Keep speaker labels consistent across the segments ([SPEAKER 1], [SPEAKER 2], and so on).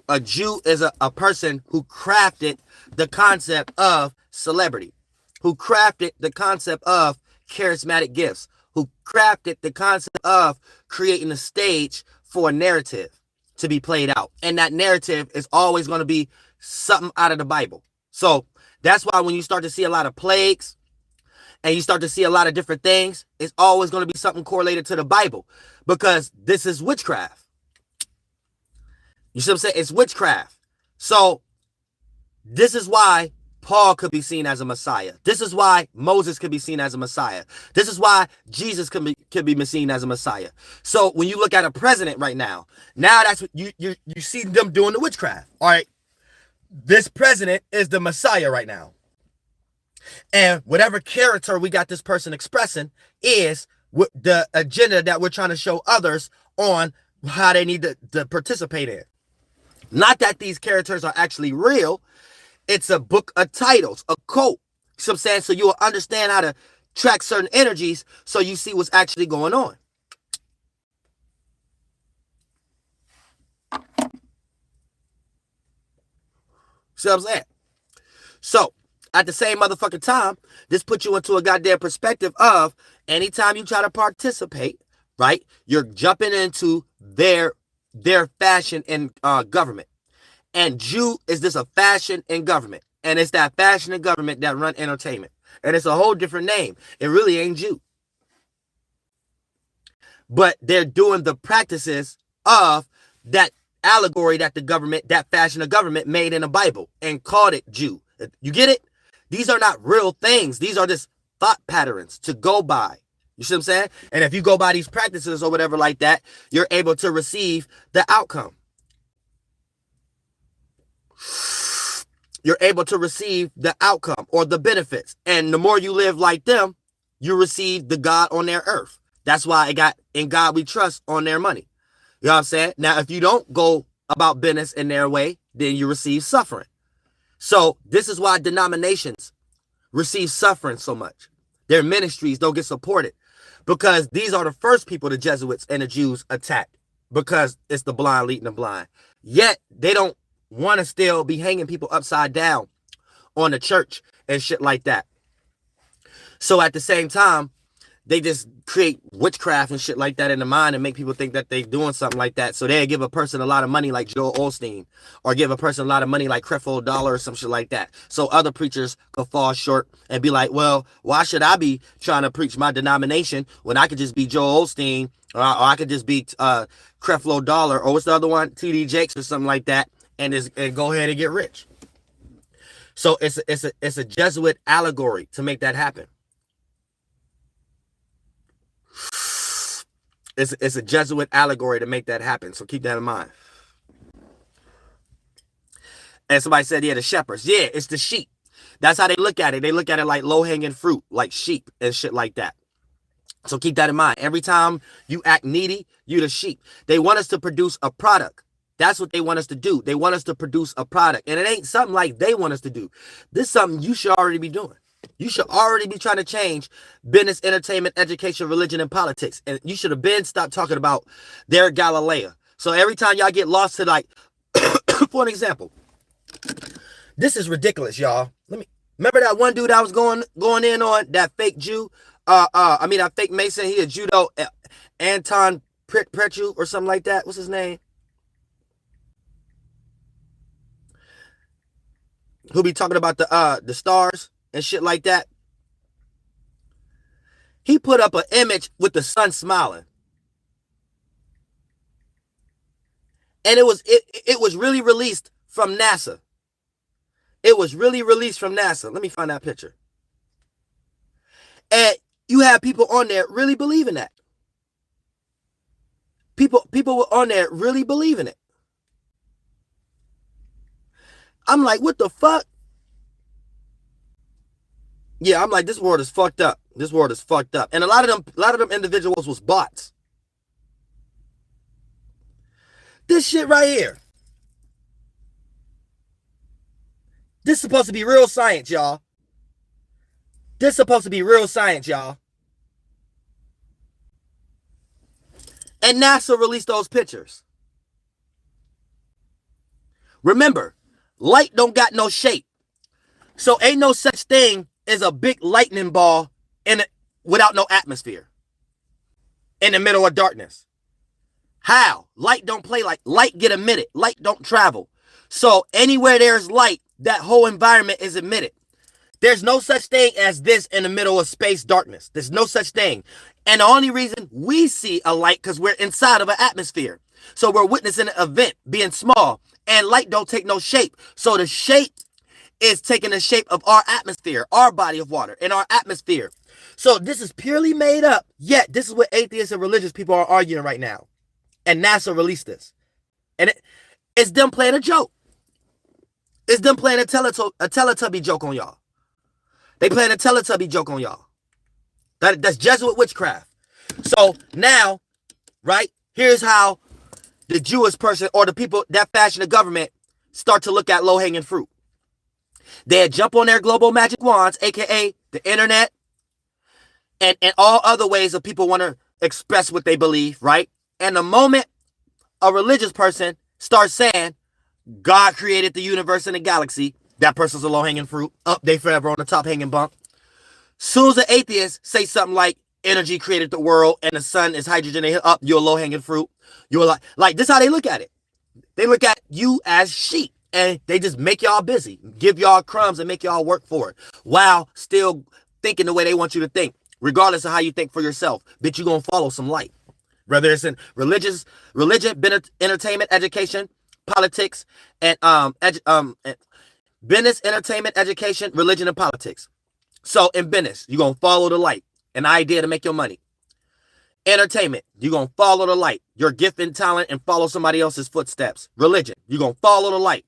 [SPEAKER 1] A Jew is a person who crafted the concept of celebrity, who crafted the concept of charismatic gifts, who crafted the concept of creating a stage for a narrative to be played out. And that narrative is always going to be something out of the Bible. So that's why when you start to see a lot of plagues and you start to see a lot of different things, it's always going to be something correlated to the Bible, because this is witchcraft. You see what I'm saying? It's witchcraft. So this is why Paul could be seen as a Messiah. This is why Moses could be seen as a Messiah. This is why Jesus could be seen as a Messiah. So when you look at a president right now that's what you see them doing the witchcraft. All right. This president is the Messiah right now. And whatever character we got this person expressing is the agenda that we're trying to show others on how they need to participate in. Not that these characters are actually real. It's a book of titles, a quote. So I'm saying, so you will understand how to track certain energies so you see what's actually going on. See what I'm saying? So at the same motherfucking time, this puts you into a goddamn perspective of anytime you try to participate, right? You're jumping into their fashion in government. And Jew is just a fashion in government. And it's that fashion in government that run entertainment. And it's a whole different name. It really ain't Jew. But they're doing the practices of that allegory that the government, that fashion of government made in the Bible and called it Jew. You get it? These are not real things. These are just thought patterns to go by. You see what I'm saying? And if you go by these practices or whatever like that, you're able to receive the outcome. You're able to receive the outcome or the benefits. And the more you live like them, you receive the God on their earth. That's why it got in God we trust on their money. You know what I'm saying? Now, if you don't go about business in their way, then you receive suffering. So this is why denominations receive suffering so much. Their ministries don't get supported because these are the first people the Jesuits and the Jews attacked, because it's the blind leading the blind. Yet they don't want to still be hanging people upside down on the church and shit like that. So at the same time, they just create witchcraft and shit like that in the mind and make people think that they're doing something like that. So they give a person a lot of money like Joel Osteen, or give a person a lot of money like Creflo Dollar or some shit like that. So other preachers could fall short and be like, well, why should I be trying to preach my denomination when I could just be Joel Osteen, or I could just be Creflo Dollar, or what's the other one? TD Jakes or something like that, and go ahead and get rich. So it's a Jesuit allegory to make that happen. It's a Jesuit allegory to make that happen. So keep that in mind. And somebody said, yeah, the shepherds. Yeah, it's the sheep. That's how they look at it. They look at it like low-hanging fruit, like sheep and shit like that. So keep that in mind. Every time you act needy, you the sheep. They want us to produce a product. That's what they want us to do. They want us to produce a product. And it ain't something like they want us to do. This is something you should already be doing. You should already be trying to change business, entertainment, education, religion, and politics. And you should have been stopped talking about their Galileo. So every time y'all get lost to, like, for an example, this is ridiculous, y'all. Remember that one dude I was going in on, that fake Jew? That fake Mason. He a judo, Anton Pretchu or something like that. What's his name? Who be talking about the stars and shit like that? He put up an image with the sun smiling. And it was really released from NASA. It was really released from NASA. Let me find that picture. And you have people on there really believing that. People were on there really believing it. I'm like, what the fuck? Yeah, I'm like, this world is fucked up. This world is fucked up. And a lot of them individuals was bots. This shit right here. This is supposed to be real science, y'all. This is supposed to be real science, y'all. And NASA released those pictures. Remember, light don't got no shape. So ain't no such thing as a big lightning ball without no atmosphere in the middle of darkness. How? Light don't play like light get emitted. Light don't travel. So anywhere there's light, that whole environment is emitted. There's no such thing as this in the middle of space darkness. There's no such thing. And the only reason we see a light because we're inside of an atmosphere. So we're witnessing an event being small, and light don't take no shape. So the shape is taking the shape of our atmosphere, our body of water, and our atmosphere. So this is purely made up, yet this is what atheists and religious people are arguing right now. And NASA released this. And it's them playing a joke. It's them playing a Teletubby joke on y'all. They playing a Teletubby joke on y'all. That's Jesuit witchcraft. So now, right, here's how the Jewish person or the people that fashion the government start to look at low-hanging fruit. They jump on their global magic wands, aka the internet, and all other ways of people want to express what they believe, right? And the moment a religious person starts saying God created the universe and the galaxy, that person's a low-hanging fruit. Up, they forever on the top hanging bunk. Soon as an atheist say something like energy created the world and the sun is hydrogen, they hit up, you're a low-hanging fruit. You're like this is how they look at it. They look at you as sheep and they just make y'all busy, give y'all crumbs and make y'all work for it while still thinking the way they want you to think, regardless of how you think for yourself. Bitch, you're going to follow some light. Whether it's in religion, entertainment, education, politics, and business, entertainment, education, religion, and politics. So in business, you're going to follow the light, an idea to make your money. Entertainment, you're going to follow the light, your gift and talent, and follow somebody else's footsteps. Religion, you're going to follow the light.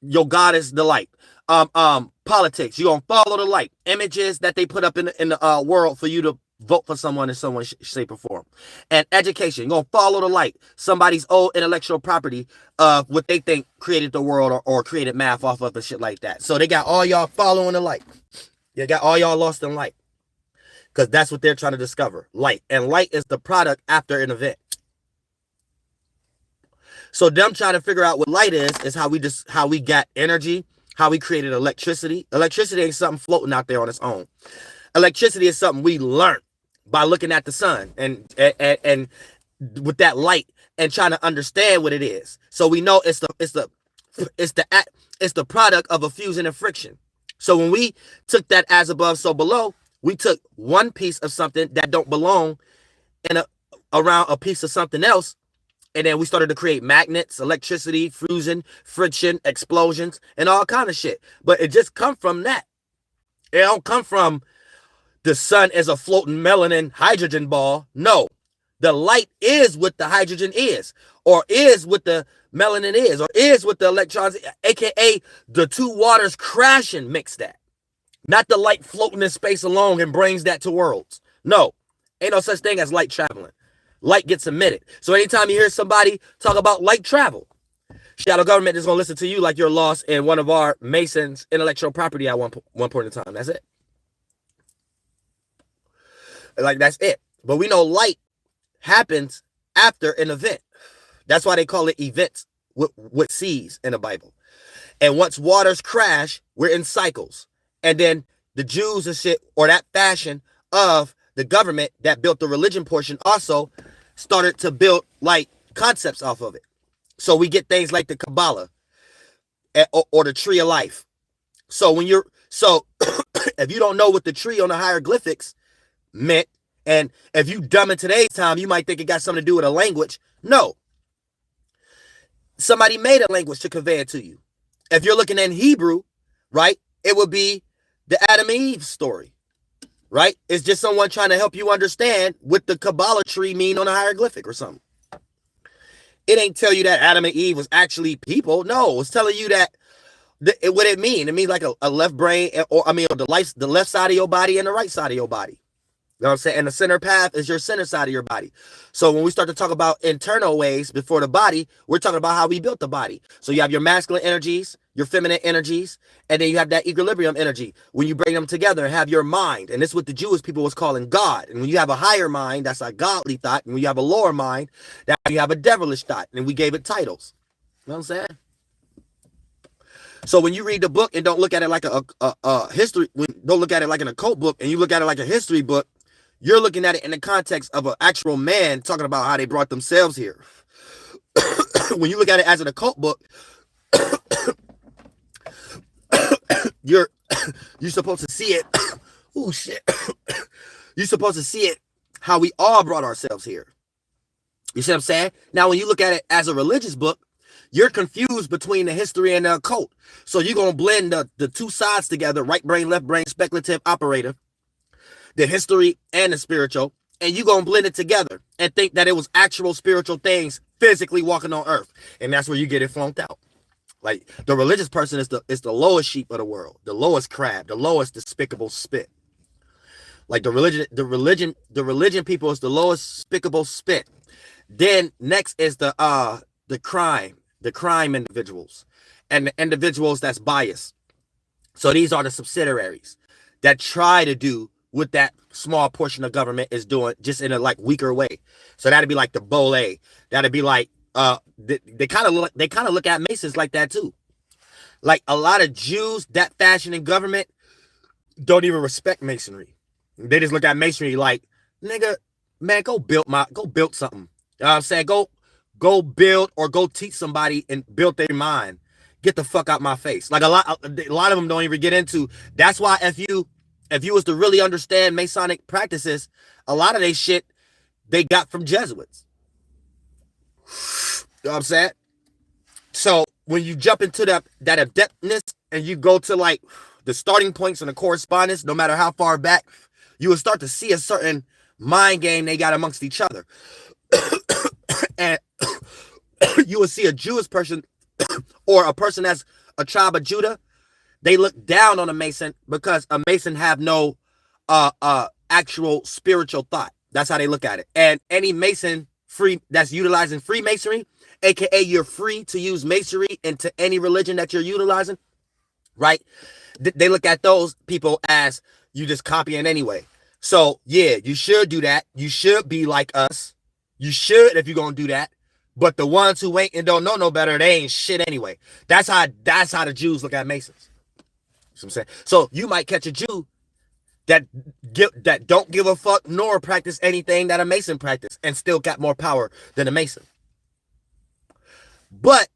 [SPEAKER 1] Your God is the light. Politics, you're going to follow the light. Images that they put up in the world for you to vote for someone in some shape or form. And education, you're going to follow the light. Somebody's old intellectual property of what they think created the world or created math off of and shit like that. So they got all y'all following the light. They got all y'all lost in light. Because that's what they're trying to discover. Light. And light is the product after an event. So them trying to figure out what light is how we got energy, how we created electricity. Electricity ain't something floating out there on its own. Electricity is something we learned by looking at the sun and with that light and trying to understand what it is. So we know it's the product of a fusion and friction. So when we took that as above, so below, we took one piece of something that don't belong around a piece of something else. And then we started to create magnets, electricity, fusion, friction, explosions, and all kind of shit. But it just come from that. It don't come from the sun as a floating melanin hydrogen ball. No, the light is what the hydrogen is, or is what the melanin is, or is what the electrons, aka the two waters crashing mix that. Not the light floating in space alone and brings that to worlds. No, ain't no such thing as light traveling. Light gets emitted. So anytime you hear somebody talk about light travel, shadow government is going to listen to you like you're lost in one of our Masons' intellectual property at one point in time. That's it. Like, that's it. But we know light happens after an event. That's why they call it events with C's in the Bible. And once waters crash, we're in cycles. And then the Jews and shit, or that fashion of the government that built the religion portion also started to build like concepts off of it. So we get things like the Kabbalah or the tree of life. So if you don't know what the tree on the hieroglyphics meant, and if you dumb in today's time, you might think it got something to do with a language. No. Somebody made a language to convey it to you. If you're looking in Hebrew, right, it would be the Adam and Eve story. Right? It's just someone trying to help you understand what the Kabbalah tree mean on a hieroglyphic or something. It ain't tell you that Adam and Eve was actually people. No, it's telling you that what it mean. It means like a left brain, or the left side of your body and the right side of your body. You know what I'm saying? And the center path is your center side of your body. So when we start to talk about internal ways before the body, we're talking about how we built the body. So you have your masculine energies, your feminine energies, and then you have that equilibrium energy. When you bring them together and have your mind, and this is what the Jewish people was calling God. And when you have a higher mind, that's a godly thought. And when you have a lower mind, that you have a devilish thought. And we gave it titles. You know what I'm saying? So when you read the book and don't look at it like a history, don't look at it like an occult book, and you look at it like a history book, you're looking at it in the context of an actual man talking about how they brought themselves here. When you look at it as an occult book, you're supposed to see it. Oh shit. You're supposed to see it how we all brought ourselves here. You see what I'm saying? Now, when you look at it as a religious book, you're confused between the history and the occult. So you're going to blend the two sides together, right brain, left brain, speculative operator, the history and the spiritual, and you're going to blend it together and think that it was actual spiritual things physically walking on earth. And that's where you get it flunked out. Like, the religious person is the lowest sheep of the world, the lowest crab, the lowest despicable spit. Like the religion people is the lowest despicable spit. Then next is the crime individuals and the individuals that's biased. So these are the subsidiaries that try to do what that small portion of government is doing, just in a like weaker way. So that'd be like the Doelow. That'd be like they kind of look at Masons like that too. Like a lot of Jews that fashion in government don't even respect Masonry. They just look at Masonry like, nigga, man, go build something. You know what I'm saying? Go build or go teach somebody and build their mind. Get the fuck out my face. Like a lot of them don't even get into. That's why if you was to really understand Masonic practices, a lot of they shit they got from Jesuits. You know what I'm saying? So when you jump into that adeptness and you go to like the starting points and the correspondence, no matter how far back, you will start to see a certain mind game they got amongst each other. And you will see a Jewish person or a person that's a tribe of Judah. They look down on a Mason because a Mason have no actual spiritual thought. That's how they look at it. And any Mason free that's utilizing Freemasonry, aka you're free to use Masonry into any religion that you're utilizing, right? They look at those people as you just copying anyway. So yeah, you should do that. You should be like us. You should if you're gonna do that. But the ones who ain't and don't know no better, they ain't shit anyway. That's how the Jews look at Masons. You know what I'm saying? So you might catch a Jew that don't give a fuck nor practice anything that a Mason practice and still got more power than a Mason. But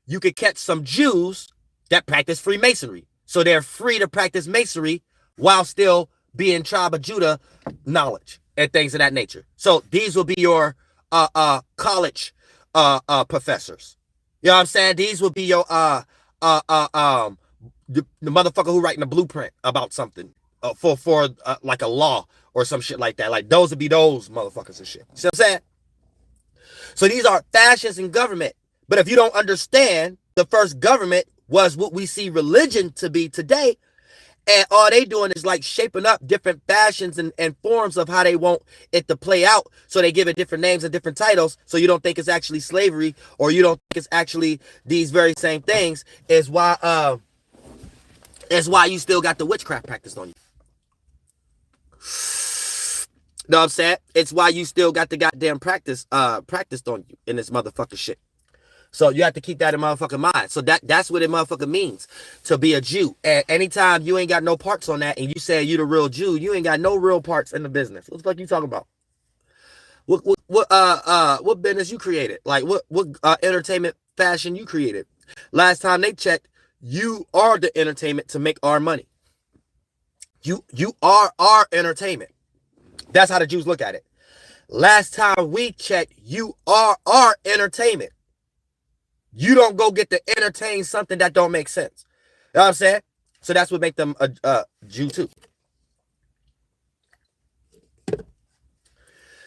[SPEAKER 1] you could catch some Jews that practice Freemasonry. So they're free to practice Masonry while still being tribe of Judah knowledge and things of that nature. So these will be your college professors. You know what I'm saying? These will be your the motherfucker who writing a blueprint about something for like a law or some shit like that. Like those would be those motherfuckers and shit. You see what I'm saying? So these are fascists in government. But if you don't understand, the first government was what we see religion to be today. And all they doing is like shaping up different fashions and forms of how they want it to play out. So they give it different names and different titles. So you don't think it's actually slavery or you don't think it's actually these very same things is why you still got the witchcraft practiced on you. Know what I'm saying? It's why you still got the goddamn practiced on you in this motherfucker shit. So you have to keep that in motherfucking mind. So that's what it motherfucker means to be a Jew. And anytime you ain't got no parts on that and you say you the real Jew, you ain't got no real parts in the business. What the fuck you talking about? What business you created? Like what entertainment fashion you created? Last time they checked, you are the entertainment to make our money. You are our entertainment. That's how the Jews look at it. Last time we checked, you are our entertainment. You don't go get to entertain something that don't make sense. You know what I'm saying? So that's what make them a Jew too.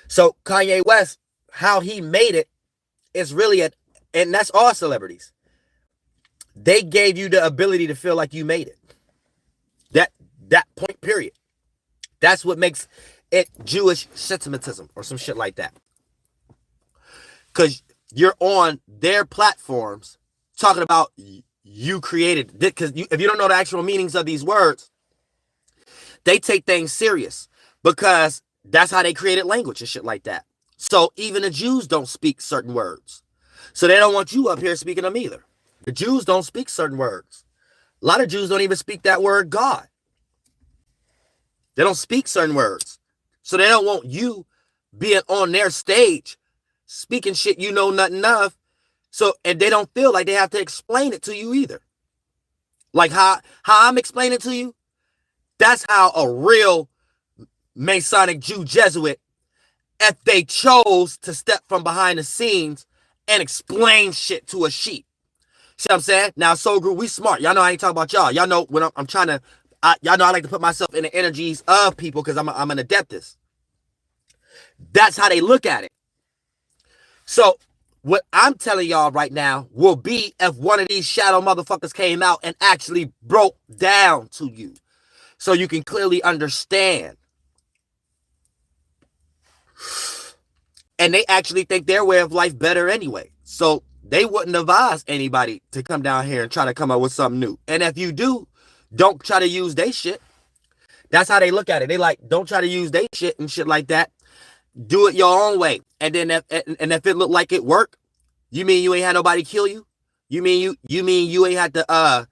[SPEAKER 1] So Kanye West, how he made it is really and that's all celebrities. They gave you the ability to feel like you made it. That point period. That's what makes it Jewish sentimentalism or some shit like that. Because you're on their platforms talking about you created. Because if you don't know the actual meanings of these words, they take things serious because that's how they created language and shit like that. So even the Jews don't speak certain words. So they don't want you up here speaking them either. The Jews don't speak certain words. A lot of Jews don't even speak that word God. They don't speak certain words. So they don't want you being on their stage speaking shit you know nothing of. So, and they don't feel like they have to explain it to you either. Like how I'm explaining to you, that's how a real Masonic Jew Jesuit, if they chose to step from behind the scenes and explain shit to a sheep. See what I'm saying? Now, Soul Group, we smart. Y'all know I ain't talking about y'all. Y'all know when I'm trying to, y'all know I like to put myself in the energies of people because I'm an adeptus. That's how they look at it. So what I'm telling y'all right now will be if one of these shadow motherfuckers came out and actually broke down to you so you can clearly understand. And they actually think their way of life better anyway. So they wouldn't advise anybody to come down here and try to come up with something new. And if you do, don't try to use their shit. That's how they look at it. They like, don't try to use their shit and shit like that. Do it your own way. And then if it looked like it worked, you mean you ain't had nobody kill you? You mean you ain't had to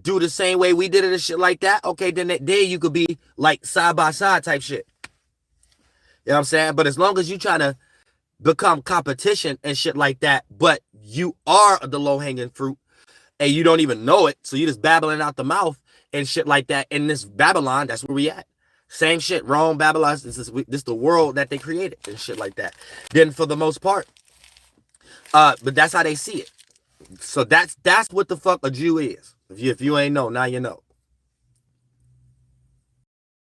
[SPEAKER 1] do the same way we did it and shit like that? Okay, then you could be like side by side type shit. You know what I'm saying? But as long as you trying to become competition and shit like that, but you are the low-hanging fruit and you don't even know it, so you just babbling out the mouth and shit like that. In this Babylon, that's where we at. Same shit, Rome, Babylon, this is the world that they created and shit like that. Then for the most part, but that's how they see it. So that's what the fuck a Jew is. If you ain't know, now you know.